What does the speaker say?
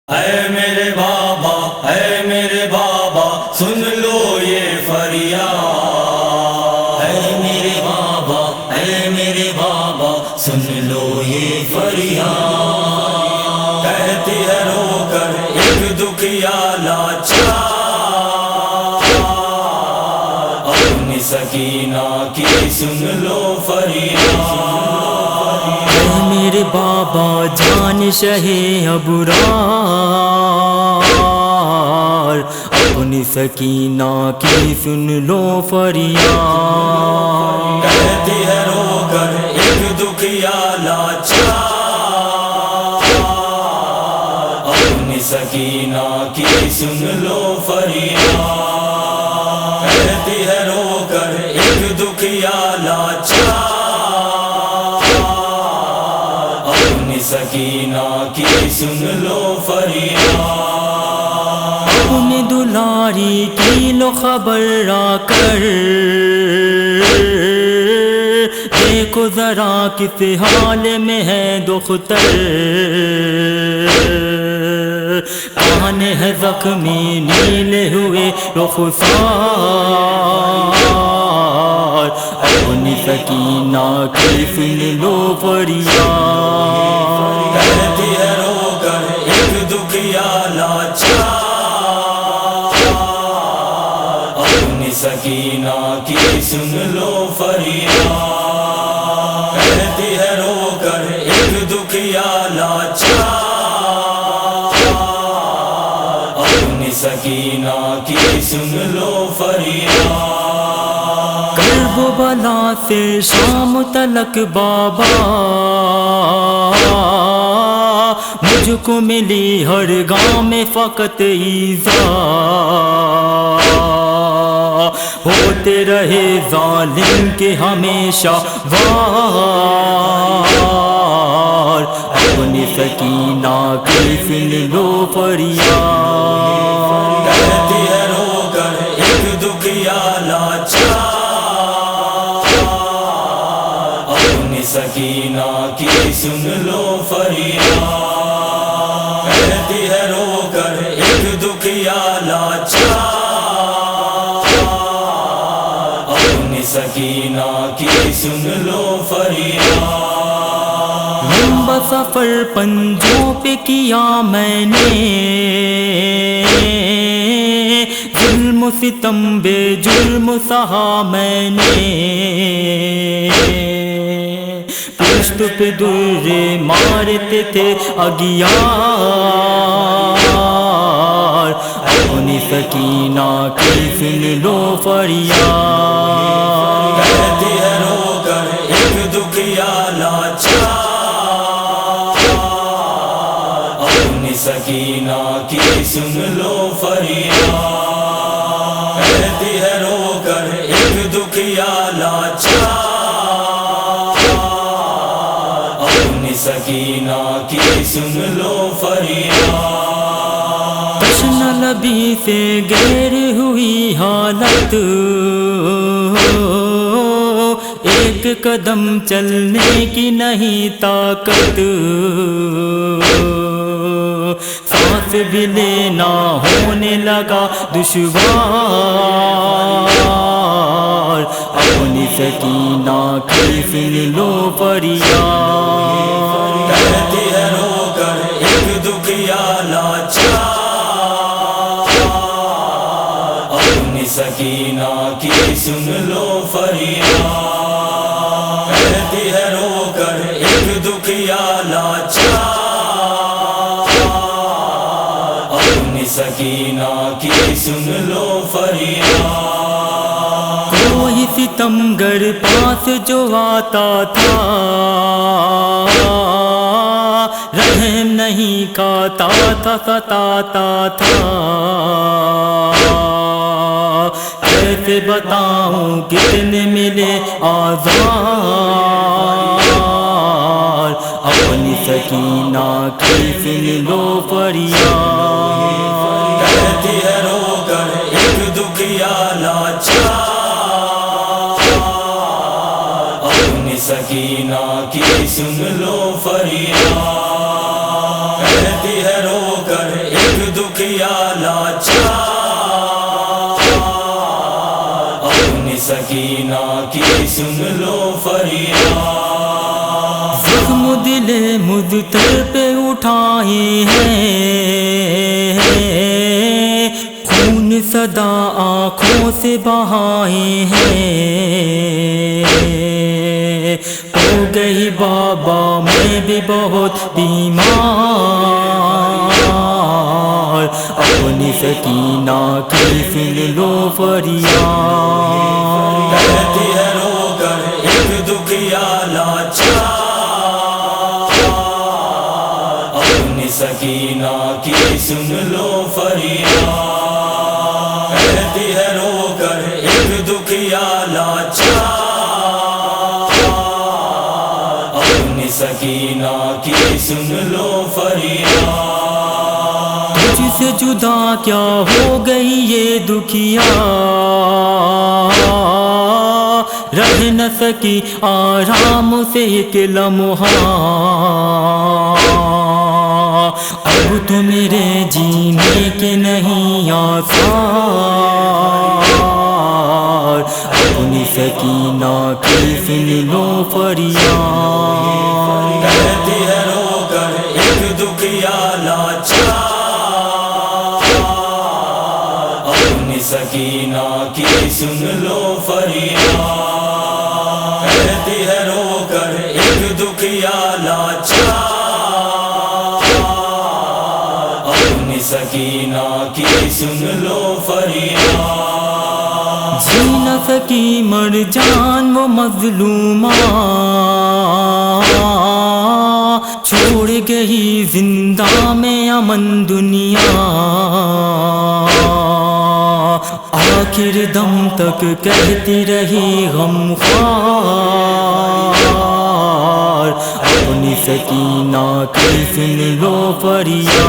اے میرے بابا، اے میرے بابا، سن لو یہ فریاد۔ اے میرے بابا، اے میرے بابا، سن لو یہ فریاد۔ کہتی ہے رو کر ایک دکھیا لاچار، اپنی سکینہ کی سن لو فریاد۔ اے میرے بابا جان شہ ابرار، اپنی سکینہ کی سن لو فریاد۔ کہتی ہے رو کر ایک دکھیا لاچار، اپنی سکینہ کی سن لو فریاد۔ کہتی ہے رو کر ایک دکھیا لاچار، اپنی سکینہ کی سن لو فریاد۔ اپنے دلاری کی لو خبر آ کر، دیکھو ذرا کس حال میں ہے دختر۔ کان ہے زخمی نیلے ہوئے رخسار، اپنی سکینہ کی سن لو فریاد۔ کہتی ہے رو کر ایک دکھیا لاچار، اپنی سکینہ کی سن لو فریاد۔ کہتی ہے رو کر ایک دکھیا لاچار، اپنی سکینہ کی سن لو فریاد۔ کرب و بلا سے شام تلک بابا مجھ کو ملی ہر گاؤں میں فقط ایذا، ہوتے رہے ظالم کے ہمیشہ وار، اپنی سکینہ کی سن لو فریاد۔ کہتی ہے رو کر ایک دکھیا لاچار، اپنی سکینہ کی سن لو فریاد۔ کہتی ہے رو کر ایک دکھیا لاچار، اپنی سکینہ کی سن لو فریاد۔ لمبا سفر پنجوں پہ کیا میں نے، ظلم و ستم بے جرم سہا میں نے، پشت پہ درے مارتے تھے اگیار، اپنی سکینہ کی سن لو فریاد۔ کہتی ہے رو کر ایک دکھیا لاچار، اپنی سکینہ کی سن لو فریاد۔ کہتی ہے رو کر ایک دکھیا لاچار، اپنی سکینہ کی سن لو فریاد۔ تشنہ لبی سے غیر ہوئی حالت، ایک قدم چلنے کی نہیں طاقت، سانس بھی لینا ہونے لگا دشوار، اپنی سکینہ کی سن لو فریاد۔ کہتی ہے رو کر ایک دکھیا لاچار، اپنی سکینہ کی سن لو فریاد۔ کہتی ہے رو کر ایک دکھیا لاچار، اپنی سکینہ کی سن لو فریاد۔ کوئی ستمگر پاس جو آتا تھا، رحم نہیں کھاتا تھا ستاتا تھا، کیسے بتاؤں کتنے ملے آزار، اپنی سکینہ کی سن لو فریاد۔ کہتی ہے رو کر ایک دکھیا لاچار، اپنی سکینہ کی سن لو فریاد۔ کہتی ہے رو کر دکھیا لاچار، اپنی سکینہ کی سن لو فریاد، زخم دل مضطر پہ اٹھائے ہیں، خون صدا آنکھوں سے بہائے ہیں، ہو گئی بابا میں بھی بہت بیمار، اپنی سکینہ کی سن لو فریاد، کہتی ہے رو کر ایک دکھیا لاچار، اپنی سکینہ کی سن لو فریاد، کہتی ہے رو کر ایک دکھیا لاچار، اپنی سکینہ کی سن لو فریاد، تجھ سے جدا کیا ہو گئی یہ دکھیا، رہ نہ سکی آرام سے ایک لمحہ، اب تو میرے جینے کے نہیں آثار، اپنی سکینہ کی سن لو فریاد، کہتی ہے رو کر ایک دکھیا لاچار، اپنی سکینہ کی سن لو فریاد، کہتی ہے رو کر ایک دکھیا لاچار، اپنی سکینہ کی سن لو فریاد، جی نہ سکی مر جان وہ مظلومہ، چھوڑ گئی زندہ میں امن دنیا، آخر دم تک کہتی رہی غمخوار، اپنی سکینہ کی سن لو فریاد،